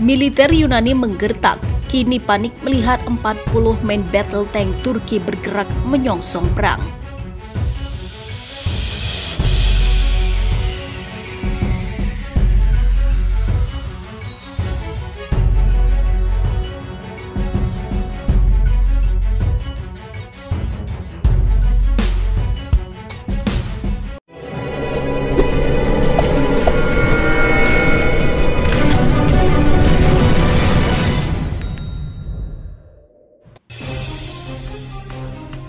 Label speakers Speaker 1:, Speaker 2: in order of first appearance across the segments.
Speaker 1: Militer Yunani menggertak, kini panik melihat 40 main battle tank Turki bergerak menyongsong perang.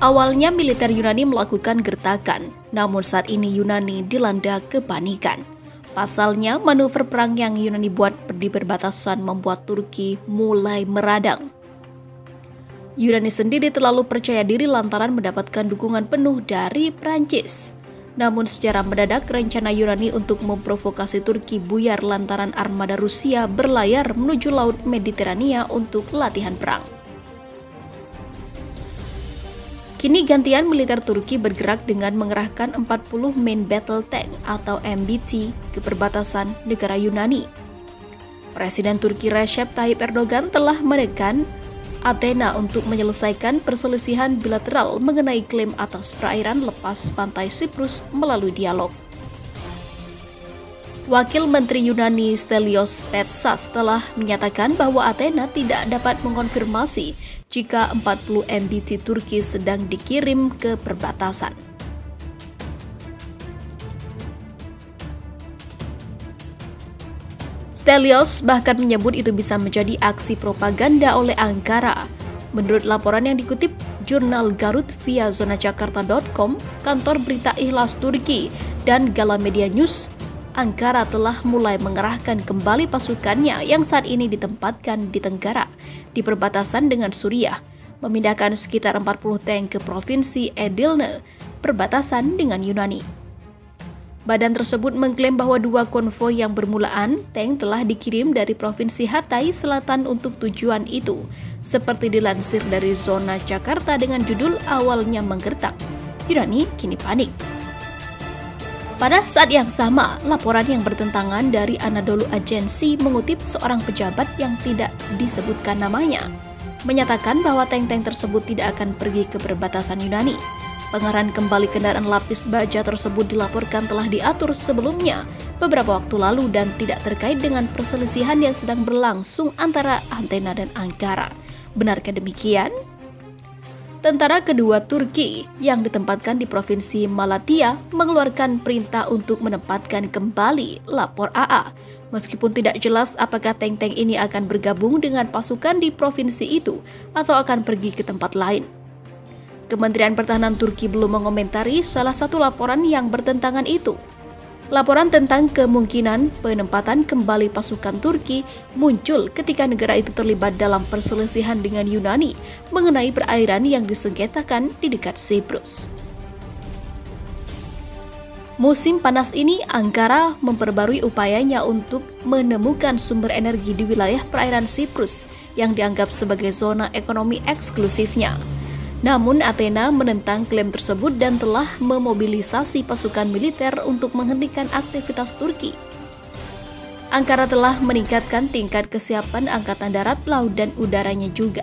Speaker 1: Awalnya militer Yunani melakukan gertakan, namun saat ini Yunani dilanda kepanikan. Pasalnya, manuver perang yang Yunani buat di perbatasan membuat Turki mulai meradang. Yunani sendiri terlalu percaya diri lantaran mendapatkan dukungan penuh dari Prancis. Namun secara mendadak rencana Yunani untuk memprovokasi Turki buyar lantaran armada Rusia berlayar menuju Laut Mediterania untuk latihan perang. Kini gantian militer Turki bergerak dengan mengerahkan 40 main battle tank atau MBT ke perbatasan negara Yunani. Presiden Turki Recep Tayyip Erdogan telah menekan Athena untuk menyelesaikan perselisihan bilateral mengenai klaim atas perairan lepas pantai Siprus melalui dialog. Wakil Menteri Yunani Stelios Petsas telah menyatakan bahwa Athena tidak dapat mengonfirmasi jika 40 MBT Turki sedang dikirim ke perbatasan. Stelios bahkan menyebut itu bisa menjadi aksi propaganda oleh Ankara. Menurut laporan yang dikutip jurnal Garut via zonajakarta.com, kantor berita Ihlas Turki, dan Galamedia News, Ankara telah mulai mengerahkan kembali pasukannya yang saat ini ditempatkan di Tenggara, di perbatasan dengan Suriah, memindahkan sekitar 40 tank ke provinsi Edirne, perbatasan dengan Yunani. Badan tersebut mengklaim bahwa 2 konvoi yang bermulaan tank telah dikirim dari provinsi Hatay Selatan untuk tujuan itu, seperti dilansir dari Zona Jakarta dengan judul awalnya menggertak, Yunani kini panik. Pada saat yang sama, laporan yang bertentangan dari Anadolu Agency mengutip seorang pejabat yang tidak disebutkan namanya, menyatakan bahwa tank-tank tersebut tidak akan pergi ke perbatasan Yunani. Pengarahan kembali kendaraan lapis baja tersebut dilaporkan telah diatur sebelumnya beberapa waktu lalu dan tidak terkait dengan perselisihan yang sedang berlangsung antara Athena dan Ankara. Benarkah demikian? Tentara kedua Turki yang ditempatkan di provinsi Malatya mengeluarkan perintah untuk menempatkan kembali lapor AA. Meskipun tidak jelas apakah tank-tank ini akan bergabung dengan pasukan di provinsi itu atau akan pergi ke tempat lain. Kementerian Pertahanan Turki belum mengomentari salah satu laporan yang bertentangan itu. Laporan tentang kemungkinan penempatan kembali pasukan Turki muncul ketika negara itu terlibat dalam perselisihan dengan Yunani mengenai perairan yang disengketakan di dekat Siprus. Musim panas ini, Ankara memperbarui upayanya untuk menemukan sumber energi di wilayah perairan Siprus yang dianggap sebagai zona ekonomi eksklusifnya. Namun Athena menentang klaim tersebut dan telah memobilisasi pasukan militer untuk menghentikan aktivitas Turki. Ankara telah meningkatkan tingkat kesiapan angkatan darat, laut, dan udaranya juga.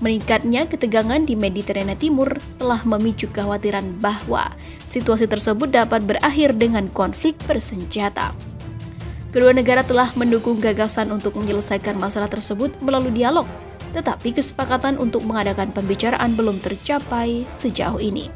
Speaker 1: Meningkatnya ketegangan di Mediterania Timur telah memicu kekhawatiran bahwa situasi tersebut dapat berakhir dengan konflik bersenjata. Kedua negara telah mendukung gagasan untuk menyelesaikan masalah tersebut melalui dialog, tetapi kesepakatan untuk mengadakan pembicaraan belum tercapai sejauh ini.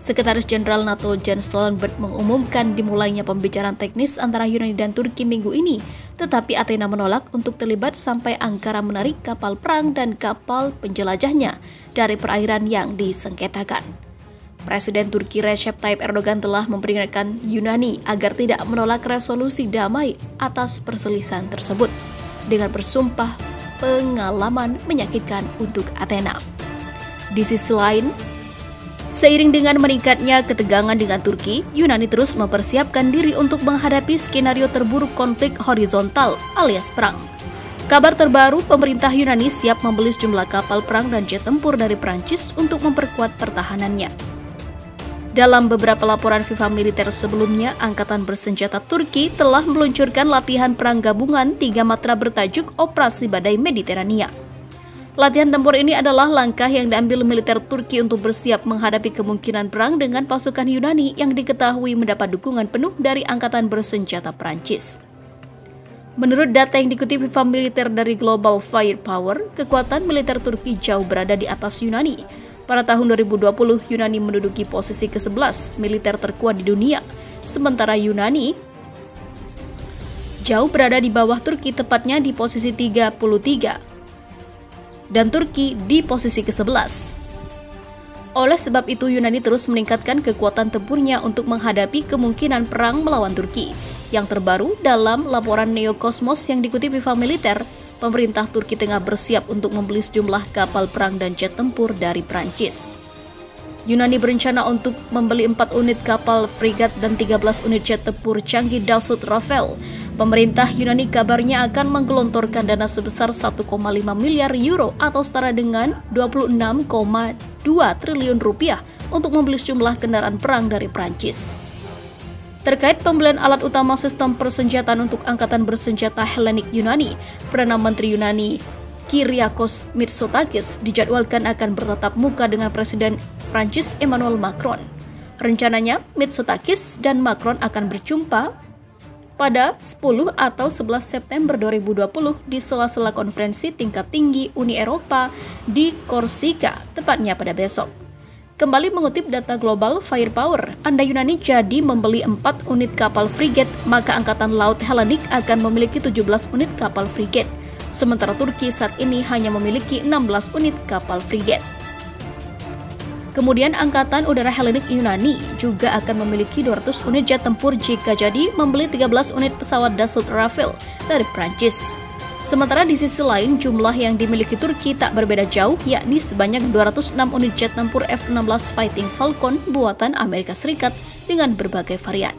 Speaker 1: Sekretaris Jenderal NATO Jens Stoltenberg mengumumkan dimulainya pembicaraan teknis antara Yunani dan Turki minggu ini, tetapi Athena menolak untuk terlibat sampai Ankara menarik kapal perang dan kapal penjelajahnya dari perairan yang disengketakan. Presiden Turki Recep Tayyip Erdogan telah memperingatkan Yunani agar tidak menolak resolusi damai atas perselisihan tersebut dengan bersumpah pengalaman menyakitkan untuk Athena. Di sisi lain, seiring dengan meningkatnya ketegangan dengan Turki, Yunani terus mempersiapkan diri untuk menghadapi skenario terburuk konflik horizontal alias perang. Kabar terbaru, pemerintah Yunani siap membeli sejumlah kapal perang dan jet tempur dari Prancis untuk memperkuat pertahanannya. Dalam beberapa laporan FIFA militer sebelumnya, Angkatan Bersenjata Turki telah meluncurkan latihan perang gabungan 3 matra bertajuk Operasi Badai Mediterania. Latihan tempur ini adalah langkah yang diambil militer Turki untuk bersiap menghadapi kemungkinan perang dengan pasukan Yunani yang diketahui mendapat dukungan penuh dari Angkatan Bersenjata Prancis. Menurut data yang dikutip FIFA militer dari Global Firepower, kekuatan militer Turki jauh berada di atas Yunani. Pada tahun 2020, Yunani menduduki posisi ke-11 militer terkuat di dunia, sementara Yunani jauh berada di bawah Turki, tepatnya di posisi 33, dan Turki di posisi ke-11. Oleh sebab itu, Yunani terus meningkatkan kekuatan tempurnya untuk menghadapi kemungkinan perang melawan Turki. Yang terbaru, dalam laporan Neo Cosmos yang dikutip FIFA militer, pemerintah Turki tengah bersiap untuk membeli sejumlah kapal perang dan jet tempur dari Prancis. Yunani berencana untuk membeli 4 unit kapal frigat dan 13 unit jet tempur canggih Dassault Rafale. Pemerintah Yunani kabarnya akan menggelontorkan dana sebesar 1,5 miliar euro atau setara dengan 26,2 triliun rupiah untuk membeli sejumlah kendaraan perang dari Prancis. Terkait pembelian alat utama sistem persenjataan untuk Angkatan Bersenjata Hellenic Yunani, Perdana Menteri Yunani Kyriakos Mitsotakis dijadwalkan akan bertatap muka dengan Presiden Prancis Emmanuel Macron. Rencananya, Mitsotakis dan Macron akan berjumpa pada 10 atau 11 September 2020 di sela-sela konferensi tingkat tinggi Uni Eropa di Korsika, tepatnya pada besok. Kembali mengutip data Global Firepower, Anda Yunani jadi membeli 4 unit kapal frigat, maka Angkatan Laut Hellenic akan memiliki 17 unit kapal frigat. Sementara Turki saat ini hanya memiliki 16 unit kapal frigat. Kemudian Angkatan Udara Hellenic Yunani juga akan memiliki 200 unit jet tempur jika jadi membeli 13 unit pesawat Dassault Rafale dari Prancis. Sementara di sisi lain, jumlah yang dimiliki Turki tak berbeda jauh, yakni sebanyak 206 unit jet tempur F-16 Fighting Falcon buatan Amerika Serikat dengan berbagai varian.